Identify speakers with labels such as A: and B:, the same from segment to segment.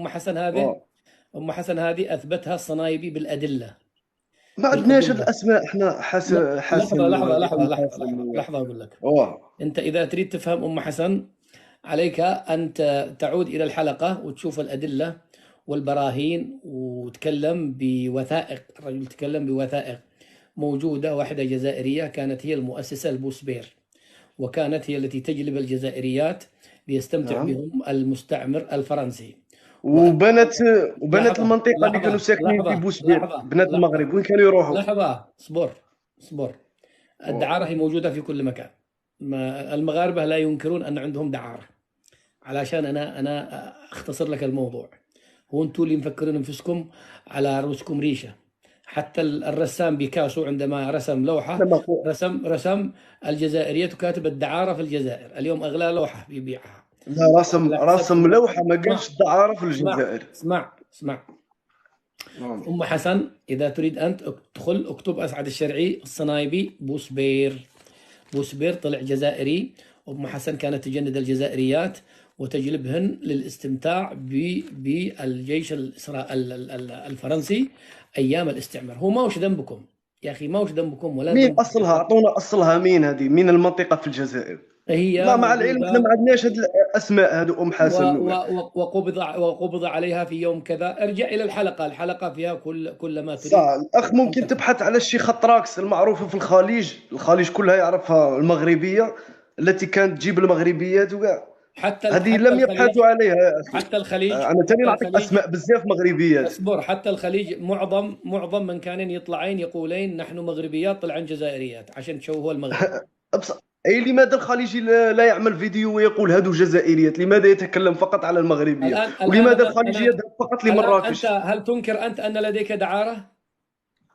A: أم حسن هذه،
B: اه،
A: أم حسن هذه أثبتها الصنايبي بالأدلة.
B: ما عندناش هاد
A: بالأدلة.
B: الاسماء احنا،
A: لا لحظة
B: حاسم
A: لحظة لحظة
B: وام
A: لحظة
B: حاسم
A: لحظة لحظة أقول لك.
B: اه.
A: أنت إذا تريد تفهم أم حسن عليك أن تعود إلى الحلقة وتشوف الأدلة والبراهين، وتكلم بوثائق. الرجل تكلم بوثائق موجودة. واحدة جزائرية كانت هي المؤسسة البوسبير، وكانت هي التي تجلب الجزائريات ليستمتع
B: نعم.
A: بهم المستعمر الفرنسي.
B: وبنات، وبنات
A: لحظة
B: المنطقه اللي كانوا
A: لحظة
B: ساكنين في
A: لحظة
B: بوسبير،
A: لحظة
B: بنات
A: لحظة
B: المغرب، وين كانوا يروحوا؟
A: لحظة، اصبر اصبر.
B: اه.
A: الدعارة هي موجودة في كل مكان. ما المغاربة لا ينكرون أن عندهم دعارة. علشان أنا أختصر لك الموضوع. هو أنتوا اللي مفكرين أنفسكم على رؤوسكم ريشة. حتى الرسام بيكاسو عندما رسم
B: انا
A: لوحة،
B: ما قو-
A: رسم الجزائرية كاتب الدعارة في الجزائر. اليوم أغلى لوحة بيبيعها
B: لا، رسم
A: على حسب
B: رسم لوحه، ما
A: اسمع
B: قالش الدعاره في
A: اسمع
B: الجزائر.
A: اسمع.
B: نعم.
A: أم حسن إذا تريد أن تدخل اكتب أسعد الشرعي الصنايبي بوسبير. بوسبير طلع جزائري. أم حسن كانت تجند الجزائريات وتجلبهن للاستمتاع بالجيش الفرنسي أيام الاستعمار. هو ما وش ذنبكم يا أخي، ما وش ذنبكم ولا
B: مين
A: ذنب
B: اصلها؟ اعطونا اصلها، مين هذه؟ مين المنطقه في الجزائر؟
A: هي
B: لا، مع العلم احنا ما
A: موجودة.
B: عندناش هاد الاسماء هادو، ام حسن
A: وقبض عليها في يوم كذا. ارجع إلى الحلقة. الحلقة فيها كل ما تريد
B: صح. الاخ
A: أن
B: ممكن
A: تفهم.
B: تبحث على الشيخ طراكس المعروفه في الخليج، الخليج كلها يعرفها، المغربيه التي كانت تجيب المغربيات وكاع. هذه
A: حتى
B: لم
A: الخليج.
B: يبحثوا عليها يا اخي.
A: حتى الخليج
B: انا تاني
A: حتى
B: نعطيك
A: الخليج
B: اسماء بزاف مغربيات.
A: اصبر. حتى الخليج معظم من كانوا يطلعين يقولين نحن مغربيات طلعن جزائريات عشان تشوهوا المغرب.
B: اي، لماذا الخليجي لا يعمل فيديو ويقول هذو جزائريات؟ لماذا يتكلم فقط على المغربيه؟
A: الان
B: ولماذا الخليجي
A: انا
B: يذهب فقط
A: الان انت
B: لمراكش؟
A: هل تنكر انت ان لديك دعارة؟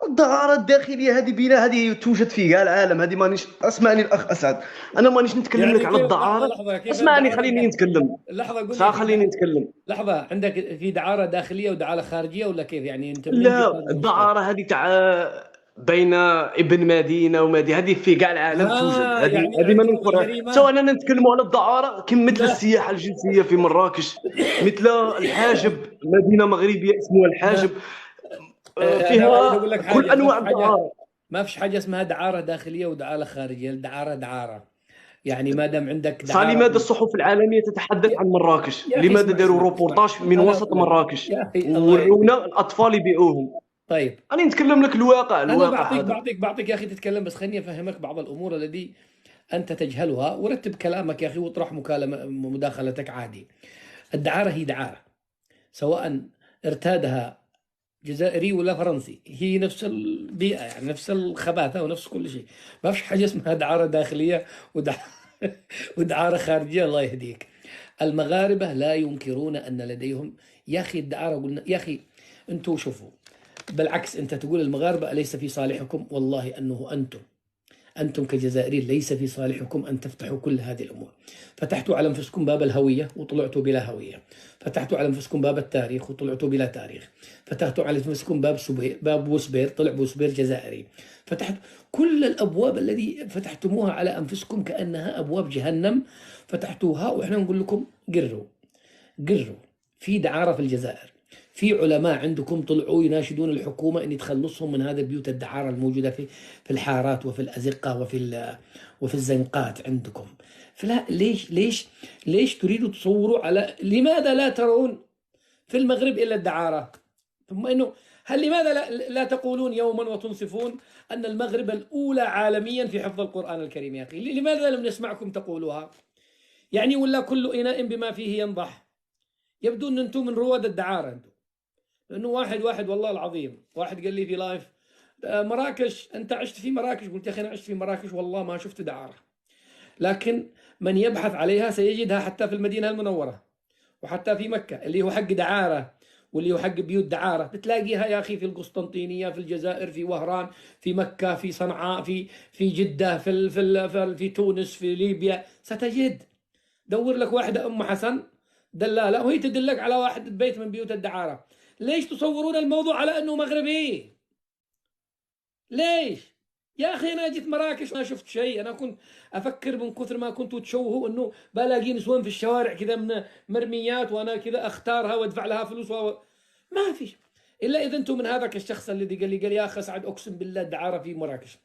B: الدعارة الداخلية هذه بلا، هذه توجد في كاع العالم. هذه مانيش، اسمعني الأخ أسعد، أنا مانيش نتكلم لك
A: يعني
B: على
A: كيف؟
B: الدعارة.
A: لحظة كيف
B: اسمعني،
A: الدعارة
B: خليني نتكلم.
A: لحظة قول لي
B: صح، خليني نتكلم.
A: لحظة. عندك في دعارة داخلية ودعارة خارجية ولا كيف؟ يعني انت منين جبت
B: لا،
A: هذه المصطلح؟
B: الدعارة هذه تاع بين ابن مدينة ومدينة، هذه في كاع العالم توجد. هذه ما
A: ارتكاب
B: ننكرها.
A: الجريمة.
B: سواء أننا نتكلموا على الدعارة كم مثل
A: لا
B: السياحة الجنسية في مراكش، مثل الحاجب، مدينة مغربية اسمها الحاجب،
A: لا انا اريد
B: فيها
A: اقول لك
B: كل
A: حاجة.
B: أنواع الدعارة.
A: ما فيش حاجة اسمها دعارة داخلية ودعارة خارجية. الدعارة دعارة. يعني ما دام عندك
B: صار
A: دعارة
B: لماذا الصحف العالمية تتحدث
A: يا,
B: عن مراكش؟
A: يا اخي
B: لماذا
A: اسمع
B: داروا
A: اسمع اسمع.
B: روبورتاج من
A: انا
B: وسط
A: اقول لك
B: مراكش
A: يا اخي الله يهديك.
B: وورونا الأطفال يبيعوهم؟
A: طيب
B: أنا نتكلم لك الواقع،
A: انا
B: الواقع
A: بعطيك
B: هذا.
A: بعطيك بعطيك يا اخي تتكلم. بس خليني افهمك بعض الامور التي انت تجهلها، ورتب كلامك يا اخي واطرح مداخلتك عادي. الدعارة هي دعارة، سواء ارتادها جزائري ولا فرنسي، هي نفس البيئة، يعني نفس الخباثة ونفس كل شيء. ما فيش حاجة اسمها دعارة داخلية ودعارة خارجية. الله يهديك. المغاربة لا ينكرون أن لديهم. يا أخي الدعارة قلنا يا أخي. أنتوا شوفوا، بالعكس أنت تقول المغاربة أليس في صالحكم؟ والله أنه أنتم كجزائريين ليس في صالحكم أن تفتحوا كل هذه الأمور. فتحتوا على أنفسكم باب الهوية وطلعتوا بلا هوية. فتحتوا على أنفسكم باب التاريخ وطلعتوا بلا تاريخ. فتحتوا على أنفسكم باب بوسبير، طلع بوسبير جزائري. فتحت كل الأبواب الذي فتحتموها على أنفسكم كأنها أبواب جهنم. فتحتوها وإحنا نقول لكم قروا قروا. في دعارة في الجزائر. في علماء عندكم طلعوا يناشدون الحكومة أن تخلصهم من هذا بيوت الدعارة الموجودة في الحارات وفي الأزقة وفي الزنقات عندكم. فلا ليش تريدوا تصوروا على لماذا لا ترون في المغرب إلا الدعارة؟ ثم إنه هل لماذا لا تقولون يوما وتنصفون أن المغرب الأولى عالميا في حفظ القرآن الكريم؟ يا أخي لماذا لم نسمعكم تقولوها؟ يعني ولا كل إناء بما فيه ينضح. يبدو ان انتم من رواد الدعاره انتم. لانه واحد والله العظيم، واحد قال لي في لايف مراكش، انت عشت في مراكش؟ قلت يا اخي انا عشت في مراكش والله ما شفت دعاره. لكن من يبحث عليها سيجدها حتى في المدينه المنوره وحتى في مكه اللي هو حق دعاره، واللي هو حق بيوت دعاره بتلاقيها يا اخي في القسطنطينيه، في الجزائر، في وهران، في مكه، في صنعاء، في جده، في تونس، في ليبيا ستجد. دور لك واحدة أم حسن دلالة وهي تدلك على واحد بيت من بيوت الدعارة. ليش تصورون الموضوع على أنه مغربي؟ ليش؟ يا اخي انا جيت مراكش ما شفت شيء، انا كنت افكر من كثر ما كنتوا تشوهوا انه بلاقي نسوان في الشوارع كذا من مرميات، وانا كذا اختارها وادفع لها فلوس ما فيش. الا اذا انتم من هذاك الشخص الذي قال لي يا اخي سعد اقسم بالله الدعاره في مراكش.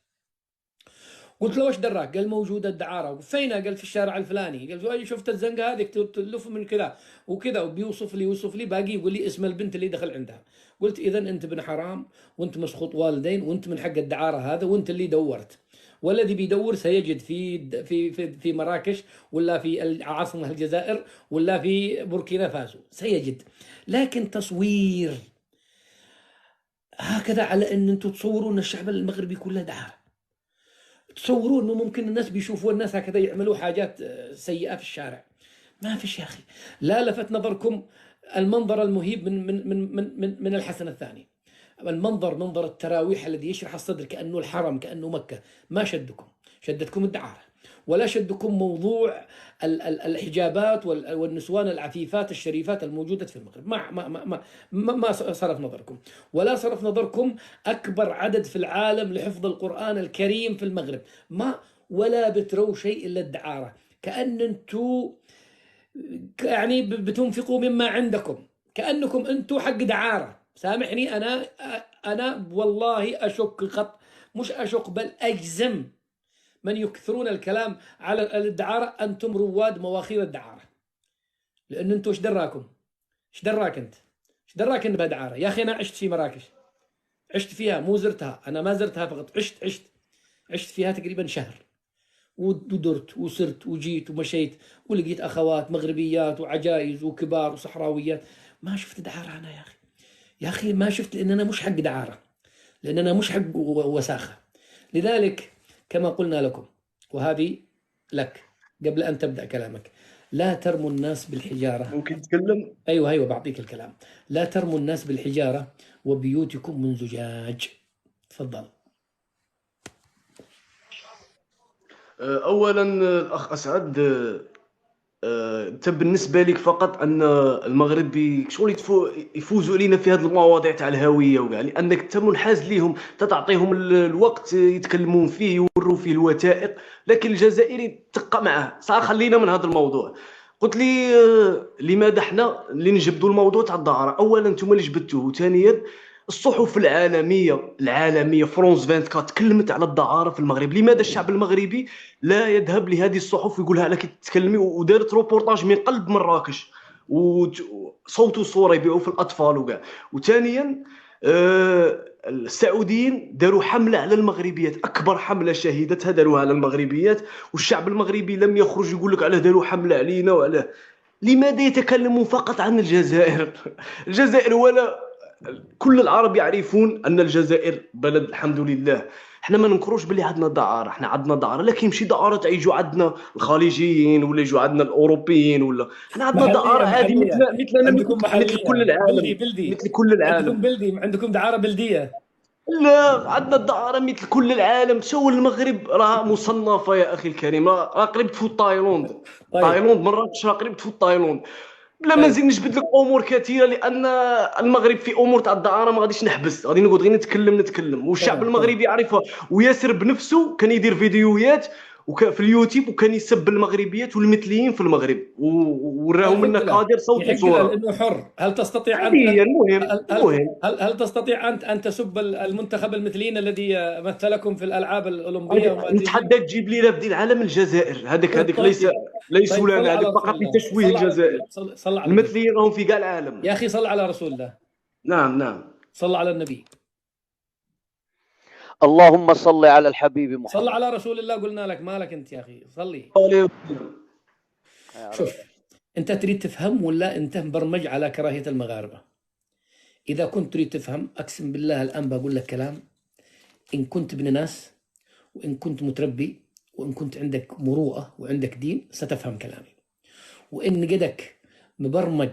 A: قلت له ايش دراك؟ قال موجوده الدعاره. فين؟ قال في الشارع الفلاني. قال أي شفت الزنقه هذيك تلف من كذا وكذا، وبيوصف لي باقي يقول لي اسم البنت اللي دخل عندها. قلت اذا انت ابن حرام وانت مسخط والدين وانت من حق الدعاره هذا وانت اللي دورت، والذي بيدور سيجد في مراكش ولا في العاصمه الجزائر ولا في بوركينا فاسو سيجد. لكن تصوير هكذا على ان انتم تصوروا ان الشعب المغربي كله دعاره، تصوروا انه ممكن الناس بيشوفوا الناس هكذا يعملوا حاجات سيئة في الشارع. ما فيش يا اخي. لا لفت نظركم المنظر المهيب من الحسن الثاني، منظر التراويح الذي يشرح الصدر كأنه الحرم كأنه مكة. ما شدتكم الدعارة، ولا شدكم موضوع الحجابات والنسوان العفيفات الشريفات الموجودة في المغرب. ما صرف نظركم، ولا صرف نظركم أكبر عدد في العالم لحفظ القرآن الكريم في المغرب. ولا بتروا شيء إلا الدعارة، كأن أنتم يعني بتنفقوا مما عندكم، كأنكم أنتم حق دعارة. سامحني، أنا والله أشك مش أشك بل أجزم من يكثرون الكلام على الدعارة أنتم رواد مواخير الدعارة. لأن أنتم إيش دراكم؟ إيش دراك أنت؟ إيش دراك إن بدعارة؟ يا أخي أنا عشت في مراكش، عشت فيها مو زرتها، أنا ما زرتها فقط، عشت فيها تقريبا شهر، ودرت وصرت وجيت ومشيت ولقيت أخوات مغربيات وعجائز وكبار وصحراويات. ما شفت دعارة أنا يا أخي. يا أخي ما شفت، لأن أنا مش حق دعارة، لأن أنا مش حق وساخة. لذلك كما قلنا لكم، وهذه لك قبل أن تبدأ كلامك، لا ترموا الناس بالحجارة.
B: ممكن تتكلم؟
A: أيوة بعطيك الكلام. لا ترموا الناس بالحجارة وبيوتكم من زجاج. تفضل.
B: اولا الاخ اسعد، انت بالنسبه لك فقط ان المغرب شغل يفوزوا علينا في هذه المواضيع تاع الهويه وكاع، لانك انت منحاز ليهم، تعطيهم الوقت يتكلمون فيه يوروا فيه الوثائق، لكن الجزائري تبقى معه. صح، خلينا من هذا الموضوع. قلت لي لماذا احنا اللي نجبدوا الموضوع تاع الدعاره؟ اولا انتم اللي جبدتوه، وثانيا الصحف العالميه فرونس 24 تكلمت على الدعاره في المغرب. لماذا الشعب المغربي لا يذهب لهذه الصحف ويقولها لك تتكلمي؟ ودارت روبورتاج من قلب مراكش وصوت وصوره يبيعوا في الاطفال وكاع. وثانيا السعوديين داروا حمله على المغربيات، اكبر حمله شهدتها داروها على المغربيات، والشعب المغربي لم يخرج يقول لك علاه داروا حمله علينا وعلاه. لماذا يتكلمون فقط عن الجزائر؟ الجزائر ولا كل العرب يعرفون ان الجزائر بلد الحمد لله. احنا ما ننكروش بلي عندنا دعاره، احنا عندنا دعاره، لكن ماشي دعاره يجوا عندنا الخليجيين ولا يجوا عندنا الاوروبيين، ولا احنا عندنا دعاره عادي مثلنا،
A: عندكم
B: مثل كل
A: محلية،
B: العالم،
A: بلدي
B: مثل كل العالم.
A: عندكم دعارة بلدية.
B: لا، عندنا الدعاره مثل كل العالم. شو المغرب راه مصنفه يا اخي الكريم، راه قريب تفوت تايلاند.
A: طيب
B: تايلاند مراكش راه قريب تفوت تايلاند. بلا ما
A: طيب
B: نزيد نجبد لك امور كثيره، لان المغرب في امور تاع الدعاره ما غاديش نحبس، غادي نقعد غير نتكلم، والشعب
A: تمام.
B: المغربي يعرفها. وياسر بنفسه كان يدير فيديوهات في اليوتيوب، وكان يسب المغربيات والمثليين في المغرب، وراهم
A: الحمد
B: لنا
A: لله،
B: قادر صوت
A: يحق له
B: وصوره.
A: لانه حر. هل تستطيع
B: هذه هي المهم.
A: هل تستطيع أن تسب المنتخب المثليين الذي مثلكم في الألعاب الأولمبية وما أدري مين؟
B: نتحدى تجيب لي ديال العالم الجزائر، هذاك ليس،
A: طيب
B: ليسوا
A: طيب، صل
B: لنا، هذاك
A: على رسول
B: فقط
A: الله،
B: لتشويه الجزائر.
A: صل على النبي.
B: المثليين راهم في كاع العالم.
A: يا أخي صل على رسول الله.
B: نعم نعم.
A: صل على النبي.
C: اللهم صل على الحبيب محمد.
A: صل على رسول الله. قلنا لك مالك أنت يا أخي؟ صلي. شوف، أنت تريد تفهم ولا أنت مبرمج على كراهية المغاربة؟ إذا كنت تريد تفهم أقسم بالله الآن بقول لك كلام، إن كنت ابن ناس وإن كنت متربي وإن كنت عندك مروءة وعندك دين ستفهم كلامي. وإن قدك مبرمج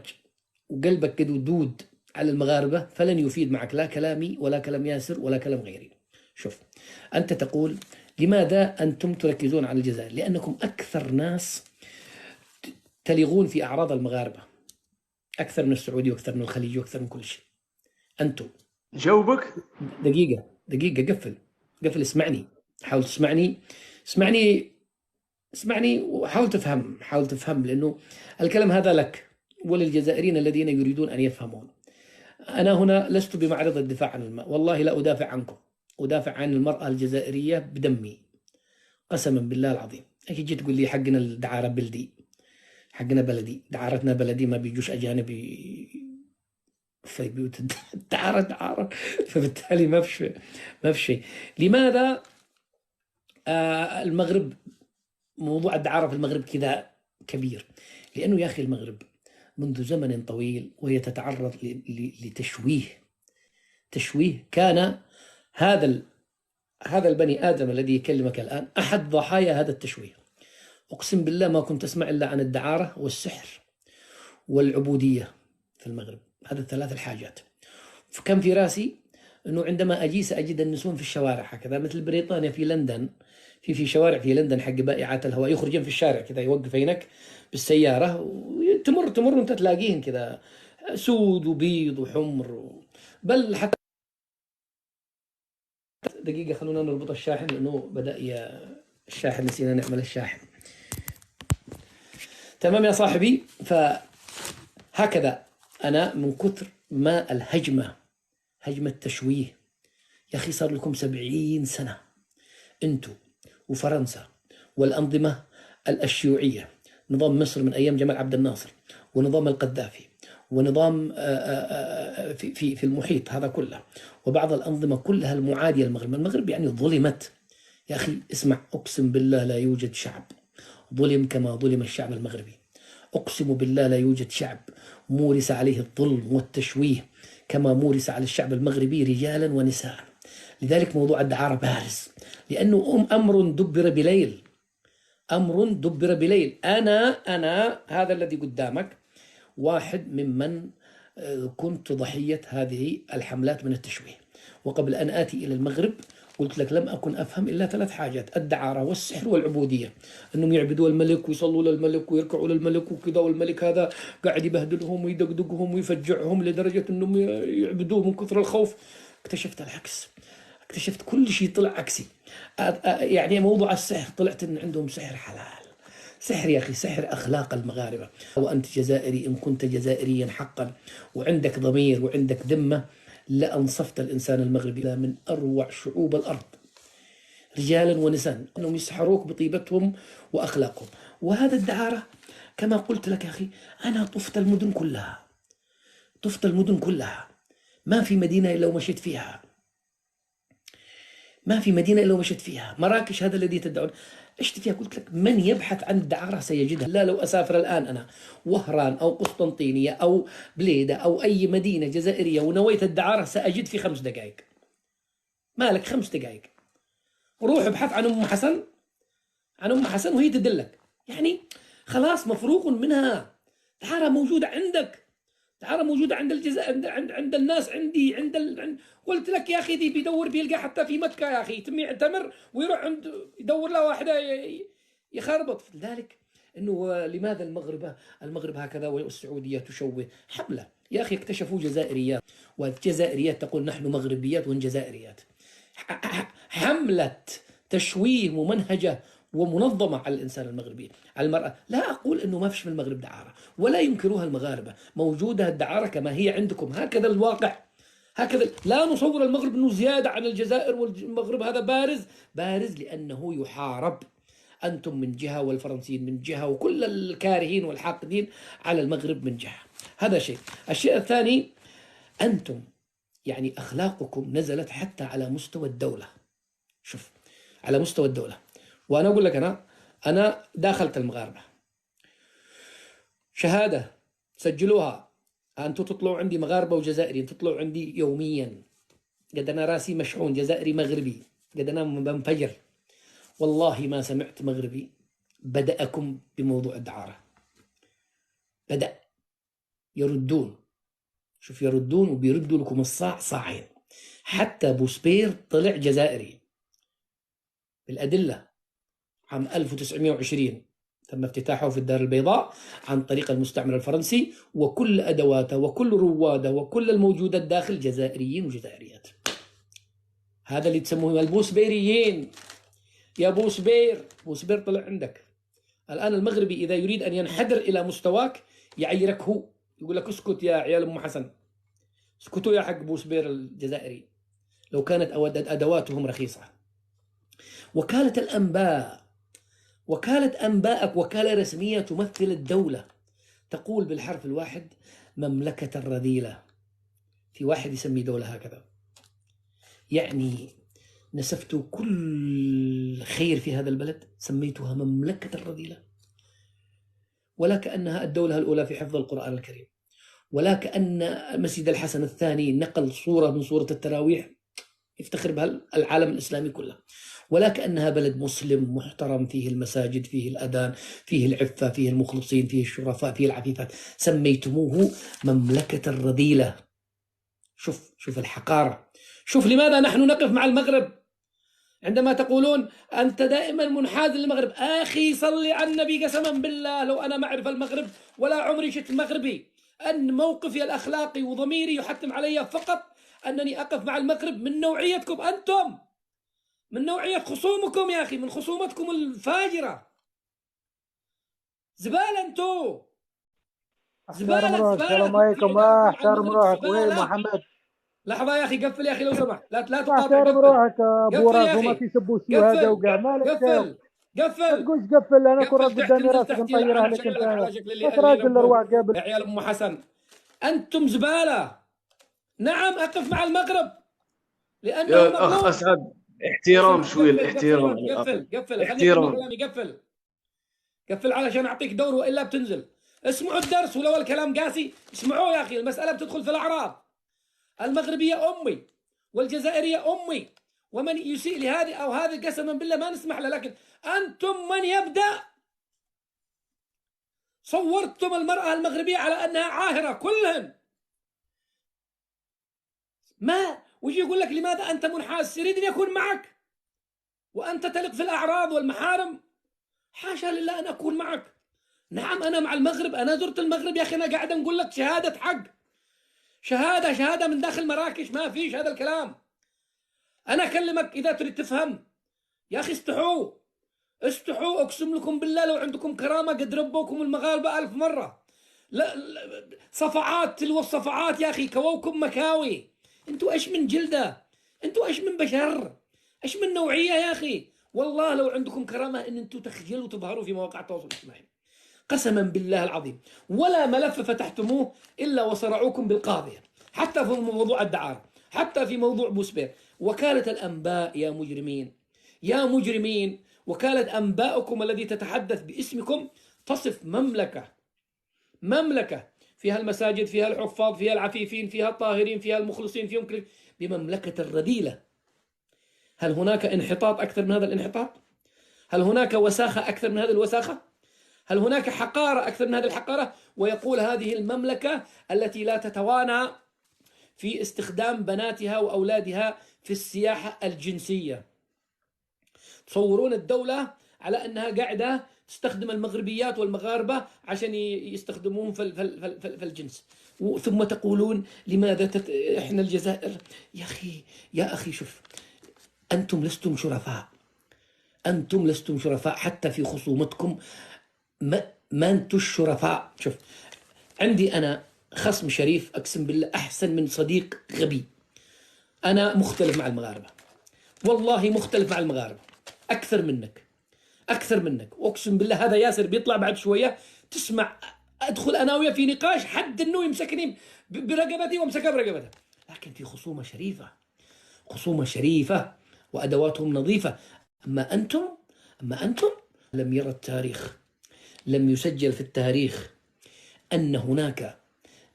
A: وقلبك قد ودود على المغاربة فلن يفيد معك لا كلامي ولا كلام ياسر ولا كلام غيري. شوف، أنت تقول لماذا أنتم تركزون على الجزائر؟ لأنكم أكثر ناس تلغون في أعراض المغاربة، أكثر من السعودي وأكثر من الخليجي وأكثر من كل شيء. أنتم
B: جاوبك.
A: دقيقة قفل اسمعني. حاول تسمعني، اسمعني وحاول تفهم، حاول تفهم، لأنه الكلام هذا لك وللجزائريين الذين يريدون أن يفهمون. أنا هنا لست بمعرض الدفاع عن الماء، والله لا أدافع عنكم، أدافع عن المرأة الجزائرية بدمي قسما بالله العظيم. أكيد جيت تقول لي حقنا الدعارة بلدي، حقنا بلدي، دعارتنا بلدي، ما بيجوش أجانب في بيوت دعارة، فبالتالي ما في شيء. لماذا المغرب، موضوع الدعارة في المغرب كذا كبير؟ لأنه يا أخي المغرب منذ زمن طويل وهي تتعرض لتشويه. كان هذا البني آدم الذي يكلمك الآن أحد ضحايا هذا التشويه. أقسم بالله ما كنت أسمع إلا عن الدعارة والسحر والعبودية في المغرب، هذا الثلاث الحاجات. فكان في راسي أنه عندما أجي سأجد النسوان في الشوارع هكذا، مثل بريطانيا في لندن، في شوارع في لندن حق بائعات الهواء يخرجون في الشارع كذا، يوقفينك بالسيارة وتمر وانت تلاقيهم كذا سود وبيض وحمر بل حتى دقيقة خلونا نربط الشاحن لأنه بدأ الشاحن نسينا نعمل الشاحن. تمام يا صاحبي. فهكذا أنا من كثر ما هجمة تشويه، يا أخي صار لكم 70 سنة أنتوا وفرنسا والأنظمة الشيوعية، نظام مصر من أيام جمال عبد الناصر، ونظام القذافي، ونظام في المحيط هذا كله، وبعض الأنظمة كلها المعادية للمغرب. المغرب يعني ظلمت يا أخي. اسمع، أقسم بالله لا يوجد شعب ظلم كما ظلم الشعب المغربي. أقسم بالله لا يوجد شعب مورس عليه الظلم والتشويه كما مورس على الشعب المغربي رجالا ونساء. لذلك موضوع الدعارة بارز، لأنه أمر دبر بليل. أنا هذا الذي قدامك واحد ممن كنت ضحية هذه الحملات من التشويه. وقبل أن آتي إلى المغرب قلت لك لم أكن أفهم إلا 3 حاجات: الدعارة والسحر والعبودية، أنهم يعبدوا الملك ويصلوا للملك ويركعوا للملك وكذا، والملك هذا قاعد يبهدلهم ويدقدقهم ويفجعهم لدرجة أنهم يعبدوه من كثر الخوف. اكتشفت العكس، اكتشفت كل شيء طلع عكسي. يعني موضوع السحر طلعت أن عندهم سحر حلال. سحر يا أخي، سحر أخلاق المغاربة. وأنت جزائري، إن كنت جزائريا حقا وعندك ضمير وعندك ذمة لأنصفت الإنسان المغربي من أروع شعوب الأرض رجالا ونساء، أنهم يسحروك بطيبتهم وأخلاقهم. وهذا الدعارة كما قلت لك يا أخي، أنا طفت المدن كلها، ما في مدينة إلا ومشيت فيها، مراكش هذا الذي تدعون عشت فيها. قلت لك من يبحث عن الدعارة سيجدها. لا، لو أسافر الآن أنا وهران أو قسطنطينية أو بليدة أو أي مدينة جزائرية ونويت الدعارة سأجد في 5 دقائق. مالك 5 دقائق؟ روح ابحث عن أم حسن وهي تدلك. يعني خلاص مفروغ منها. دعارة موجودة عندك، دعارة موجودة عند الجزائر، عند الناس، عند قلت لك يا أخي، دي بيدور بيلقى حتى في مكة يا أخي، يعتمر ويروح عند يدور له واحدة يخربط. لذلك إنه لماذا المغرب هكذا والسعودية تشوه؟ حملة يا أخي، اكتشفوا جزائريات، والجزائريات تقول نحن مغربيات وجزائريات. حملة تشويه ممنهجة ومنظمة على الإنسان المغربي، على المرأة. لا أقول أنه ما فيش في المغرب دعارة، ولا ينكروها المغاربة، موجودة الدعارة كما هي عندكم، هكذا الواقع، هكذا. لا نصور المغرب أنه زيادة عن الجزائر، والمغرب هذا بارز لأنه يحارب. أنتم من جهة والفرنسيين من جهة وكل الكارهين والحاقدين على المغرب من جهة. هذا شيء. الشيء الثاني، أنتم يعني أخلاقكم نزلت حتى على مستوى الدولة. شوف، على مستوى الدولة. وأنا أقول لك، أنا داخلت المغاربة شهادة سجلوها، أنتوا تطلعوا عندي مغاربة وجزائريين، تطلعوا عندي يوميا. قد أنا راسي مشحون جزائري مغربي، قد أنا بنفجر. والله ما سمعت مغربي بدأكم بموضوع الدعارة. بدأ يردون، شوف، يردون وبيردوا لكم الصاع صاعين. حتى بوسبير طلع جزائري بالأدلة. عام 1920 تم افتتاحه في الدار البيضاء عن طريق المستعمر الفرنسي، وكل أدواته وكل رواده وكل الموجودات داخل جزائريين وجزائريات. هذا اللي تسموه البوسبيريين. يا بوسبير، بوسبير طلع عندك الآن. المغربي إذا يريد أن ينحدر إلى مستواك يعيرك هو، يقول لك اسكت يا عيال أم حسن، اسكتوا يا حق بوسبير الجزائري، لو كانت أدواتهم رخيصة. وكالة الأنباء، وكالة أنباءك وكالة رسمية تمثل الدولة، تقول بالحرف الواحد مملكة الرذيلة. في واحد يسمي دولة هكذا، يعني نسفت كل خير في هذا البلد، سميتها مملكة الرذيلة، ولا كأنها الدولة الأولى في حفظ القرآن الكريم، ولا كأن مسجد الحسن الثاني نقل صورة من صورة التراويح يفتخر بها العالم الإسلامي كله، ولا كأنها بلد مسلم محترم فيه المساجد، فيه الأذان، فيه العفة، فيه المخلصين، فيه الشرفاء، فيه العفيفات. سميتموه مملكة الرذيلة. شوف الحقارة. شوف لماذا نحن نقف مع المغرب عندما تقولون أنت دائما منحاز للمغرب. أخي صلي على النبي، قسما بالله لو أنا ما أعرف المغرب ولا عمري شفت مغربي، أن موقفي الأخلاقي وضميري يحتم علي فقط أنني أقف مع المغرب من نوعيتكم أنتم، من نوعية خصومكم يا أخي، من خصومتكم الفاجرة. زبالة أنتو، زبالة.
D: السلام عليكم. احترم روحك. وين محمد؟
A: لحظة يا أخي، قفل يا أخي لو سمحت، لا تقاطع.
D: احترم روحك ابو
A: قفل يا
D: راس، وما
A: أخي،
D: تسبوا السيو هذا وكاع مالك.
A: قفل
D: ما تقولش قفل، انا كون
A: قفل،
D: قدامي
A: تنزل
D: راسك
A: تحت
D: نطير
A: أنا
D: عليك
A: شغلك
D: انت.
A: على شكل
D: ما تراجل الارواح قابل
A: يا عيال أم حسن. أنتم زبالة. نعم أقف مع المغرب لأنه
B: يا الأخ أسعد، احترام شوية، الاحترام.
A: قفل خليني أكمل
B: احترام.
A: كلامي. قفل علشان أعطيك دور وإلا بتنزل. اسمعوا الدرس، ولو الكلام قاسي اسمعوه يا أخي، المسألة بتدخل في الأعراض. المغربية أمي والجزائرية أمي، ومن يسيء لهذه أو هذه قسما بالله ما نسمح له، لكن أنتم من يبدأ. صورتم المرأة المغربية على أنها عاهرة كلهن، ما ويجي يقول لك لماذا أنت منحاز؟ يريد أن يكون معك وأنت تلق في الأعراض والمحارم. حاشا لله أن أكون معك. نعم أنا مع المغرب، أنا زرت المغرب يا أخي، أنا قاعد نقول لك شهادة حق، شهادة من داخل مراكش، ما فيش هذا الكلام. أنا أكلمك إذا تريد تفهم يا أخي. استحوا، أقسم لكم بالله لو عندكم كرامة قد ربوكم المغاربة 1000 مرة. لا صفعات تلو الصفعات يا أخي، كووكم مكاوي. أنتوا إيش من جلدة؟ أنتوا إيش من بشر؟ إيش من نوعية يا أخي؟ والله لو عندكم كرامة إن أنتوا تخجلوا وتظهروا في مواقع التواصل الاجتماعي، قسما بالله العظيم. ولا ملف فتحتموه إلا وصرعوكم بالقاضية، حتى في موضوع الدعارة، حتى في موضوع بوسبير. وكالة الأنباء يا مجرمين، يا مجرمين، وكالة أنباؤكم الذي تتحدث باسمكم تصف مملكة فيها المساجد، فيها الحفاظ، فيها العفيفين، فيها الطاهرين، فيها المخلصين، فيهم كل، بمملكة الرذيلة. هل هناك انحطاط أكثر من هذا الانحطاط؟ هل هناك وساخة أكثر من هذه الوساخة؟ هل هناك حقارة أكثر من هذه الحقارة؟ ويقول هذه المملكة التي لا تتوانى في استخدام بناتها وأولادها في السياحة الجنسية. تصورون الدولة على أنها قاعدة تستخدم المغربيات والمغاربة عشان يستخدمون في الجنس، ثم تقولون لماذا إحنا الجزائر. يا أخي شوف، أنتم لستم شرفاء حتى في خصومتكم، ما أنتم الشرفاء. شوف، عندي أنا خصم شريف أقسم بالله أحسن من صديق غبي. أنا مختلف مع المغاربة، والله مختلف مع المغاربة أكثر منك أقسم بالله. هذا ياسر بيطلع بعد شوية تسمع أدخل أنا وياه في نقاش حد أنه يمسكني برقبتي وامسكها برقبته، لكن في خصومة شريفة وأدواتهم نظيفة. أما أنتم لم يرى التاريخ، لم يسجل في التاريخ أن هناك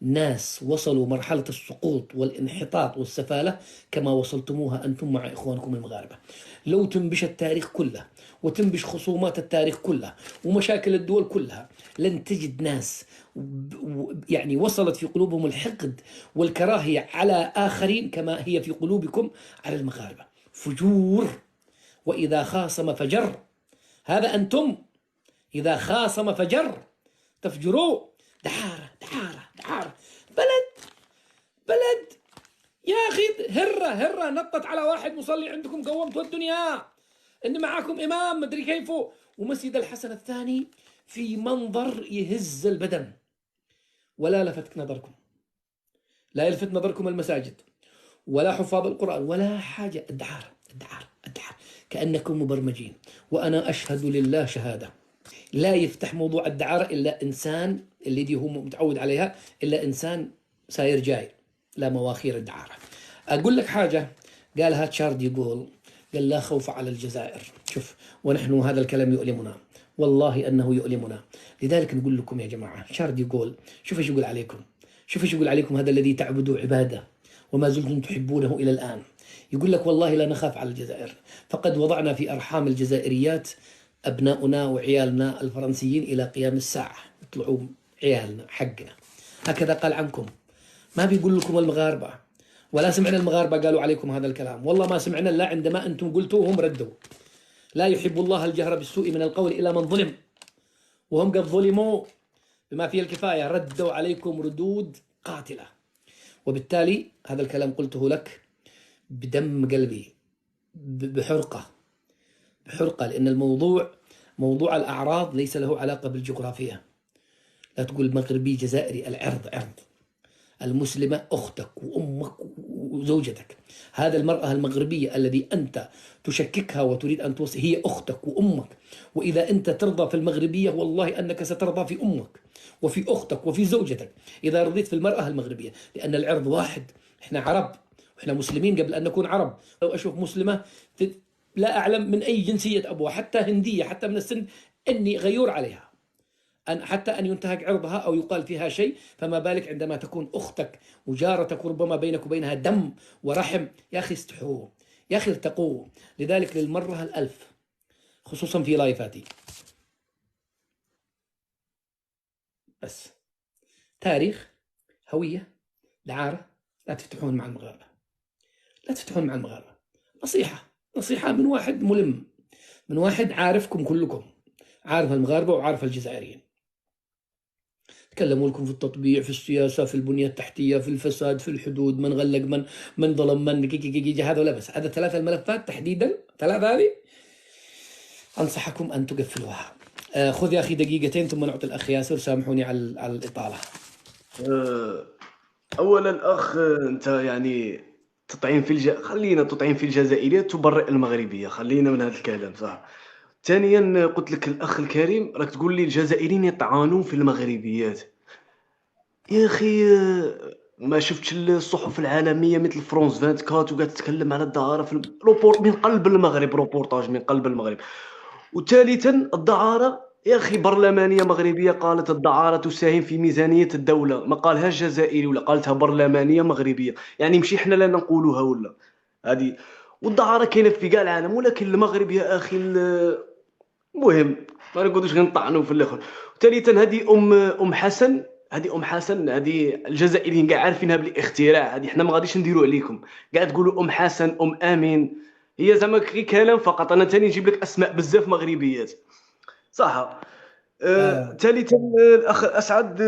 A: ناس وصلوا مرحلة السقوط والانحطاط والسفالة كما وصلتموها أنتم مع إخوانكم المغاربة. لو تنبش التاريخ كله وتنبش خصومات التاريخ كلها ومشاكل الدول كلها، لن تجد ناس يعني وصلت في قلوبهم الحقد والكراهية على آخرين كما هي في قلوبكم على المغاربة. فجور. وإذا خاصم فجر. هذا أنتم إذا خاصم فجر، تفجروا. دعارة بلد يا أخي. هرة نطت على واحد مصلي عندكم قومتوا الدنيا. ان معكم امام مدري كيف، ومسجد الحسن الثاني في منظر يهز البدن، ولا لفت نظركم، لا يلفت نظركم المساجد ولا حفاظ القرآن ولا حاجة. الدعارة الدعارة الدعارة، كأنكم مبرمجين. وأنا أشهد لله شهادة، لا يفتح موضوع الدعارة إلا إنسان اللي دي هو متعود عليها، إلا إنسان ساير جاي، لا مواخير الدعارة. أقول لك حاجة قالها تشارد، يقول قال لا خوف على الجزائر. شوف، ونحن هذا الكلام يؤلمنا، والله أنه يؤلمنا. لذلك نقول لكم يا جماعة، شارد يقول، شوف ايش يقول عليكم، شوف ايش يقول عليكم، هذا الذي تعبدوا عبادة وما زلتم تحبونه إلى الآن. يقول لك والله لا نخاف على الجزائر، فقد وضعنا في أرحام الجزائريات أبناؤنا وعيالنا الفرنسيين إلى قيام الساعة، يطلعوا عيالنا حقنا. هكذا قال عنكم، ما بيقول لكم المغاربة، ولا سمعنا المغاربة قالوا عليكم هذا الكلام، والله ما سمعنا إلا عندما أنتم قلتوا وهم ردوا. لا يحب الله الجهر بالسوء من القول إلا من ظلم، وهم قد ظلموا بما فيه الكفاية، ردوا عليكم ردود قاتلة. وبالتالي هذا الكلام قلته لك بدم قلبي، بحرقة، لأن الموضوع موضوع الأعراض ليس له علاقة بالجغرافية. لا تقول مغربي جزائري، العرض عرض. المسلمة أختك وأمك وزوجتك، هذا المرأة المغربية الذي أنت تشككها وتريد أن توصي هي أختك وأمك. وإذا أنت ترضى في المغربية والله أنك سترضى في أمك وفي أختك وفي زوجتك إذا رضيت في المرأة المغربية، لأن العرض واحد. إحنا عرب وإحنا مسلمين قبل أن نكون عرب. لو أشوف مسلمة لا أعلم من أي جنسية أبوها، حتى هندية، حتى من السن، أني غيور عليها، حتى أن ينتهك عرضها أو يقال فيها شيء، فما بالك عندما تكون أختك وجارتك وربما بينك وبينها دم ورحم. يا أخي استحوا، يا أخي ارتقوا. لذلك للمرة الألف، خصوصا في لايفاتي، بس تاريخ، هوية، دعارة، لا تفتحون مع المغاربة، لا تفتحون مع المغاربة. نصيحة من واحد ملم، من واحد عارفكم كلكم، عارف المغاربة وعارف الجزائريين. تكلموا لكم في التطبيع، في السياسة، في البنية التحتية، في الفساد، في الحدود، من غلق، من ظلم، من هذا ولا بس. هذا ثلاثة الملفات تحديدا، ثلاثة هذه أنصحكم أن تقفلوها. خذ يا أخي دقيقتين ثم نعطي الأخ ياسر، سامحوني على الإطالة.
B: اولا الاخ، انت يعني تطعين في خلينا تطعين في الجزائريه تبرئ المغربيه، خلينا من هذا الكلام صح. ثانيا قلت لك الاخ الكريم راك تقول لي الجزائريين يطعنون في المغربيات. يا اخي ما شفتش الصحف العالميه مثل فرونس 24 وقاعد تتكلم على الدعاره في من قلب المغرب، روبورتاج من قلب المغرب. وثالثا الدعاره يا اخي برلمانيه مغربيه قالت الدعاره تساهم في ميزانيه الدوله، ما قالها جزائري ولا قالتها برلمانيه مغربيه، يعني ماشي حنا لا نقولوها ولا هذه. والدعاره كاينه في كاع العالم، ولكن المغرب يا اخي المهم ما نقعدوش غير نطعنوا في الاخر. وثالثا هذه ام حسن، هذه الجزائريين كاع عارفينها بلي اختراع، هذه حنا ما غاديش نديروا عليكم، قاعد تقولوا ام حسن ام امين، هي زعما كلام فقط. انا ثاني نجيب لك اسماء بزاف مغربيات صح. ثالثا الاخ اسعد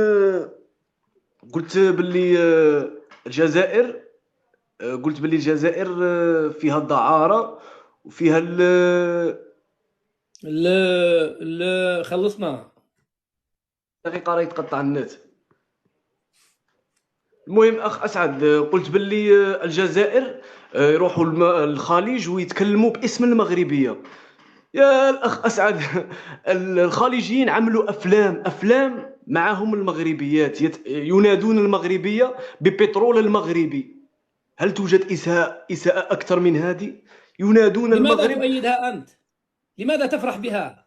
B: قلت باللي الجزائر، قلت باللي الجزائر فيها الدعاره وفيها
A: لا خلصنا
B: دقيقه راه يتقطع النت. المهم اخ اسعد قلت باللي الجزائر يروحوا الخليج ويتكلموا باسم المغربيه. يا الاخ اسعد الخليجيين عملوا افلام معهم المغربيات ينادون المغربيه ببترول المغربي. هل توجد اساءه اكثر من هذه؟ ينادون
A: لماذا
B: المغرب.
A: تؤيدها أنت؟ لماذا تفرح بها؟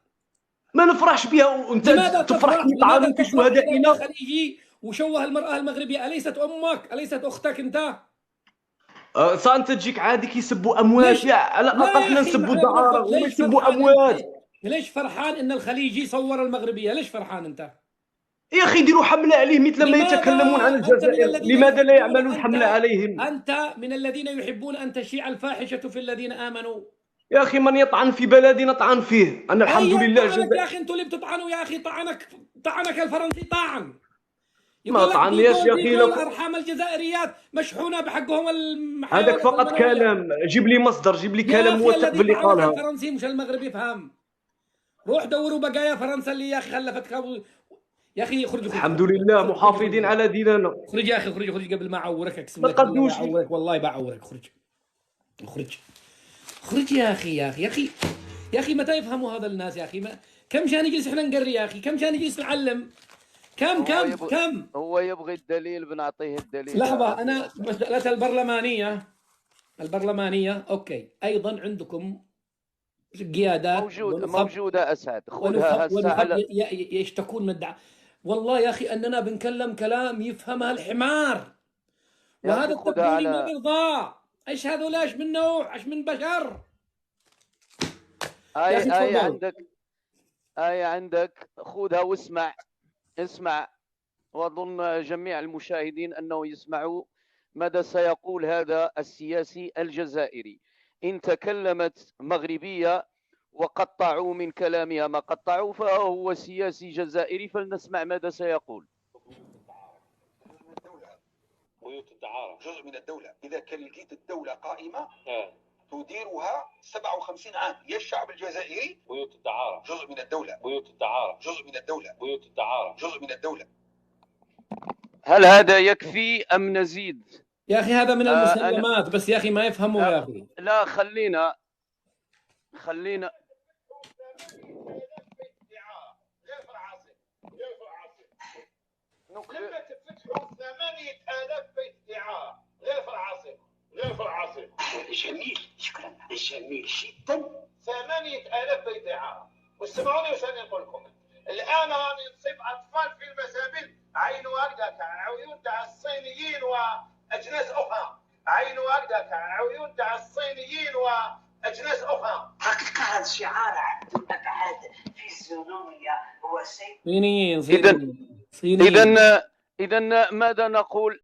B: ما نفرحش بها وانت
A: لماذا
B: تفرح
A: تفرح؟
B: يطعنوا في
A: إذا
B: شهدائنا.
A: خليجي وشوه المرأة المغربية، أليست أمك؟ أليست أختك أنت؟
B: انت تجيك عادي كيسبوا اموات، يا على
A: لا
B: الاقل
A: يا
B: حنا
A: أخي،
B: نسبوا الدعاره وما
A: ليش
B: يسبوا
A: فرحان
B: اموات.
A: أنت؟ ليش فرحان إن الخليجي صور المغربية؟ ليش فرحان أنت؟
B: يا اخي ديروا حمله عليه مثل ما يتكلمون عن الجزائر، لماذا لا يعملون حمله عليهم؟
A: أنت من الذين يحبون أن تشيع الفاحشة في الذين آمنوا.
B: يا اخي من يطعن في بلدي نطعن فيه، انا الحمد لله
A: طعنك يا أخي، أنتوا اللي بتطعنوا يا أخي. طعنك الفرنسي طعن، يقول
B: ما
A: لك
B: طعنيش يا اخي لو
A: الارحام الجزائريات مشحونه بحقهم
B: هذاك فقط كلام. جيب لي مصدر، جيب لي
A: يا
B: كلام
A: اخي
B: موثق
A: الذي
B: باللي
A: فعله في
B: قالها.
A: الفرنسي مش المغرب يفهم. روح دوروا بقايا فرنسا اللي يا اخي خلفتك يا اخي اخرج.
B: الحمد لله محافظين على ديننا.
A: اخرج يا اخي، اخرج قبل ما اعورك، اقسم
B: ما
A: لك بالله
B: قدوش لي.
A: بعورك، والله بعورك. اخرج يا اخي يا اخي متى يفهموا هذا الناس يا اخي؟ كم شان نجلس احنا نقري يا اخي؟ كم شان نجلس نعلم؟ كم
C: هو يبغي الدليل، بنعطيه الدليل.
A: لحظة، أنا مسألة البرلمانية أوكي، أيضا عندكم قيادات
C: موجودة أسعد، خذها هسه
A: يشتكون من والله يا أخي أننا بنكلم كلام يفهمها الحمار، وهذا التبديل ما بيرضاه. إيش هذول؟ إيش من نوع؟ إيش من بشر؟
C: آية عندك خذها واسمع. اسمع، وأظن جميع المشاهدين أنه يسمعوا ماذا سيقول هذا السياسي الجزائري. إن تكلمت مغربية وقطعوا من كلامها ما قطعوا فهو سياسي جزائري، فلنسمع ماذا سيقول.
E: بيوت الدعارة جزء من الدولة. إذا كان لقيت الدولة قائمة تديرها 57 عام، يا الشعب الجزائري. بيوت الدعارة جزء من الدولة. بيوت الدعارة جزء من الدولة. بيوت الدعارة جزء من الدولة.
C: هل هذا يكفي أم نزيد؟
A: يا أخي هذا من المسلمات، بس يا أخي ما يفهموا يا أخي.
C: لا خلينا
E: لما تفتحوا 8000 بيت إعارة غير في العاصمة. جميل، شكرا، جميل جدا. 8000 بيت إعارة. واسمعوني وش أنا نقول لكم. الآن راني نصيب أطفال في المسابل عينوا هكذاك عيون تاع الصينيين وأجناس أخرى. عينوا هكذاك عيون تاع الصينيين وأجناس أخرى. حقيقة هذا الشعار عنده أبعاد فيزيونومية وسيم.
A: صينيين.
C: إذن ماذا نقول؟